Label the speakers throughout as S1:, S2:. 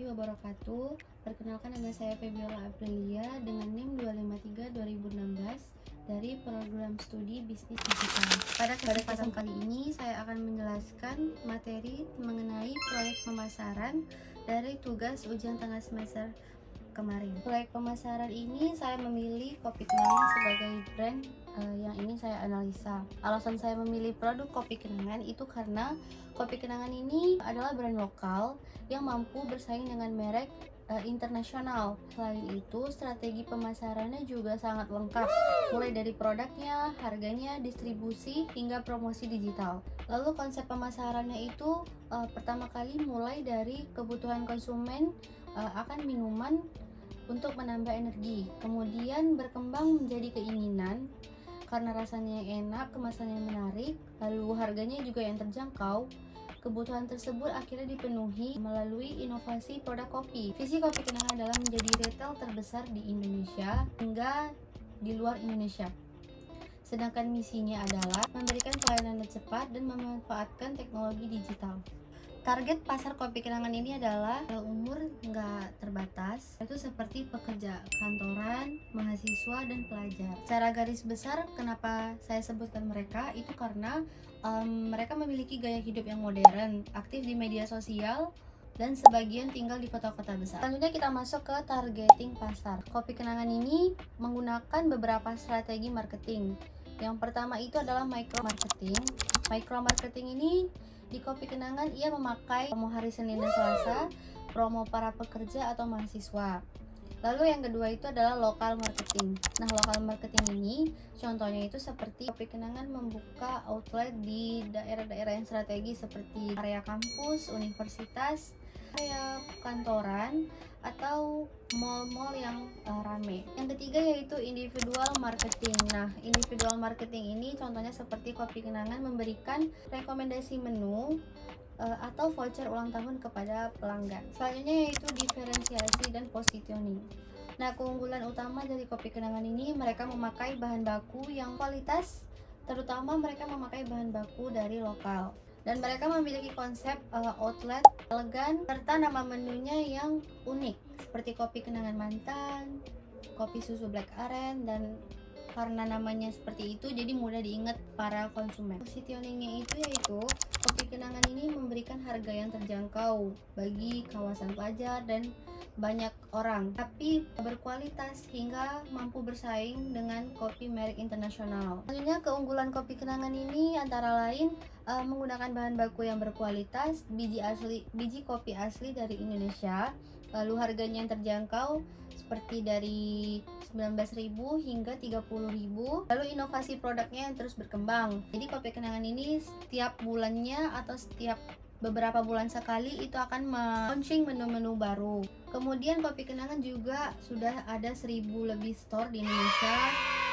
S1: wabarakatuh. Perkenalkan, nama saya Febiola Aprilia dengan NIM 253-2016 dari program studi bisnis digital. Pada kesempatan kali ini saya akan menjelaskan materi mengenai proyek pemasaran dari tugas ujian tengah semester kemarin. Proyek pemasaran ini saya memilih Kopi Kenangan sebagai brand yang ingin saya analisa. Alasan saya memilih produk Kopi Kenangan itu karena Kopi Kenangan ini adalah brand lokal yang mampu bersaing dengan merek internasional. Selain itu, strategi pemasarannya juga sangat lengkap, mulai dari produknya, harganya, distribusi, hingga promosi digital. Lalu konsep pemasarannya itu pertama kali mulai dari kebutuhan konsumen akan minuman untuk menambah energi, kemudian berkembang menjadi keinginan karena rasanya yang enak, kemasannya yang menarik, lalu harganya juga yang terjangkau. Kebutuhan tersebut akhirnya dipenuhi melalui inovasi produk kopi. Visi Kopi Kenangan adalah menjadi retail terbesar di Indonesia hingga di luar Indonesia. Sedangkan misinya adalah memberikan pelayanan yang cepat dan memanfaatkan teknologi digital. Target pasar Kopi Kenangan ini adalah umur nggak terbatas, itu seperti pekerja kantoran, mahasiswa, dan pelajar. Secara garis besar, kenapa saya sebutkan mereka, itu karena mereka memiliki gaya hidup yang modern, aktif di media sosial, dan sebagian tinggal di kota-kota besar. Selanjutnya kita masuk ke targeting pasar. Kopi Kenangan ini menggunakan beberapa strategi marketing. Yang pertama itu adalah micro marketing. Micro marketing ini di Kopi Kenangan ia memakai promo hari Senin dan Selasa, promo para pekerja atau mahasiswa. Lalu yang kedua itu adalah lokal marketing. Nah, lokal marketing ini contohnya itu seperti Kopi Kenangan membuka outlet di daerah-daerah yang strategis seperti area kampus, universitas, area kantoran, atau mall-mall yang rame. Yang ketiga yaitu individual marketing. Nah, individual marketing ini contohnya seperti Kopi Kenangan memberikan rekomendasi menu atau voucher ulang tahun kepada pelanggan. Selanjutnya yaitu diferensiasi dan positioning. Nah, keunggulan utama dari Kopi Kenangan ini mereka memakai bahan baku yang kualitas, terutama mereka memakai bahan baku dari lokal. Dan mereka memiliki konsep outlet elegan serta nama menunya yang unik seperti Kopi Kenangan Mantan, Kopi Susu Black Aren, dan karena namanya seperti itu jadi mudah diingat para konsumen. Positioningnya itu yaitu Kopi Kenangan ini memberikan harga yang terjangkau bagi kawasan pelajar dan banyak orang, tapi berkualitas hingga mampu bersaing dengan kopi merek internasional. Selanjutnya, keunggulan Kopi Kenangan ini antara lain menggunakan bahan baku yang berkualitas, biji kopi asli dari Indonesia, lalu harganya yang terjangkau seperti dari 19.000 hingga 30.000. Lalu inovasi produknya yang terus berkembang. Jadi Kopi Kenangan ini setiap bulannya atau setiap beberapa bulan sekali itu akan launching menu-menu baru. Kemudian Kopi Kenangan juga sudah ada 1.000 lebih store di Indonesia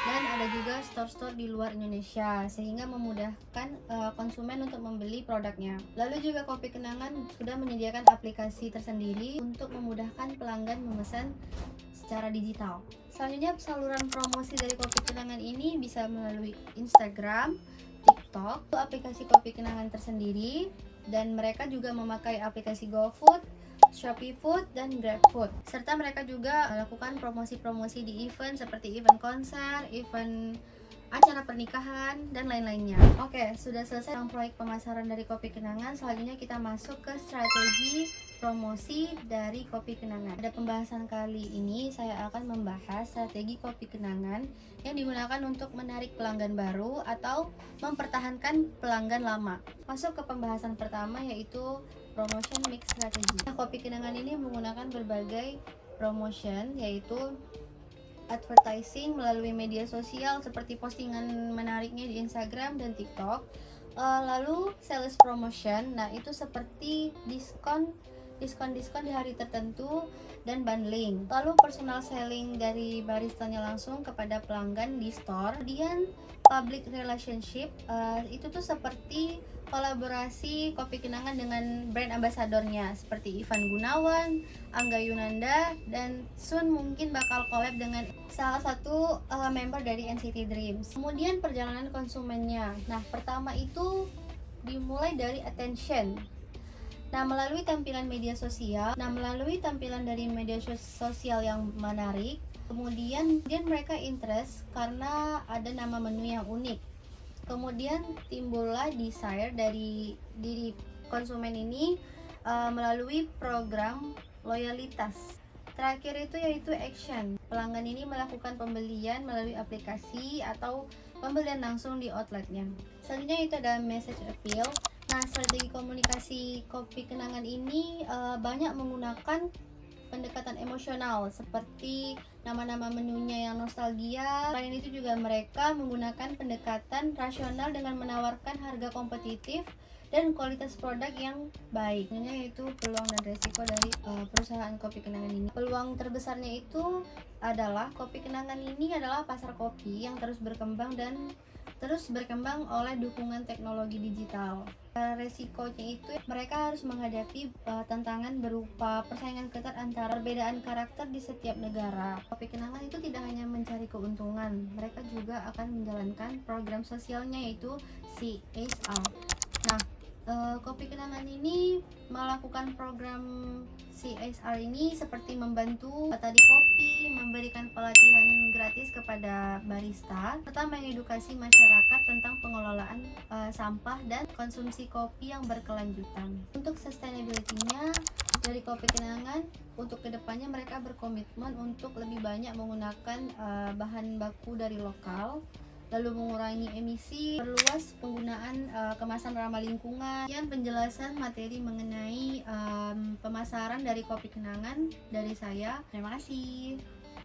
S1: dan ada juga store-store di luar Indonesia sehingga memudahkan konsumen untuk membeli produknya. Lalu juga Kopi Kenangan sudah menyediakan aplikasi tersendiri untuk memudahkan pelanggan memesan secara digital. Selanjutnya, saluran promosi dari Kopi Kenangan ini bisa melalui Instagram, TikTok, aplikasi Kopi Kenangan tersendiri, dan mereka juga memakai aplikasi GoFood, Shopee Food, dan GrabFood. Serta mereka juga melakukan promosi-promosi di event seperti event konser, event acara pernikahan, dan lain-lainnya. Oke, sudah selesai tentang proyek pemasaran dari Kopi Kenangan. Selanjutnya kita masuk ke strategi promosi dari Kopi Kenangan. Pada pembahasan kali ini saya akan membahas strategi Kopi Kenangan yang digunakan untuk menarik pelanggan baru atau mempertahankan pelanggan lama. Masuk ke pembahasan pertama yaitu promotion mix strategy. Nah, Kopi Kenangan ini menggunakan berbagai promotion yaitu advertising melalui media sosial seperti postingan menariknya di Instagram dan TikTok. Lalu sales promotion, nah itu seperti diskon di hari tertentu dan bundling. Lalu personal selling dari baristanya langsung kepada pelanggan di store. Kemudian public relationship, itu tuh seperti kolaborasi Kopi Kenangan dengan brand ambasadornya seperti Ivan Gunawan, Angga Yunanda, dan soon mungkin bakal collab dengan salah satu member dari NCT Dreams. Kemudian perjalanan konsumennya. Nah, pertama itu dimulai dari attention. Nah, melalui tampilan dari media sosial yang menarik, kemudian mereka interest karena ada nama menu yang unik. Kemudian timbullah desire dari diri konsumen ini melalui program loyalitas. Terakhir itu yaitu action. Pelanggan ini melakukan pembelian melalui aplikasi atau pembelian langsung di outletnya. Selanjutnya itu ada message appeal. Nah, strategi komunikasi kopi kenangan ini banyak menggunakan pendekatan emosional seperti nama-nama menunya yang nostalgia. Selain itu juga mereka menggunakan pendekatan rasional dengan menawarkan harga kompetitif dan kualitas produk yang baik. Ini yaitu peluang dan resiko dari perusahaan kopi kenangan ini. Peluang terbesarnya itu adalah kopi kenangan ini adalah pasar kopi yang terus berkembang oleh dukungan teknologi digital. Resikonya itu mereka harus menghadapi tantangan berupa persaingan ketat antara perbedaan karakter di setiap negara. Kopi kenangan itu tidak hanya mencari keuntungan, mereka juga akan menjalankan program sosialnya yaitu CSR. Nah, kopi kenangan ini melakukan program CSR ini seperti membantu tadi kopi, memberikan pelatihan gratis kepada barista, serta mengedukasi masyarakat tentang pengelolaan sampah dan konsumsi kopi yang berkelanjutan. Untuk sustainability-nya dari kopi kenangan, untuk kedepannya mereka berkomitmen untuk lebih banyak menggunakan bahan baku dari lokal, lalu mengurangi emisi, perluas penggunaan kemasan ramah lingkungan. Sekian penjelasan materi mengenai pemasaran dari kopi kenangan dari saya. Terima kasih.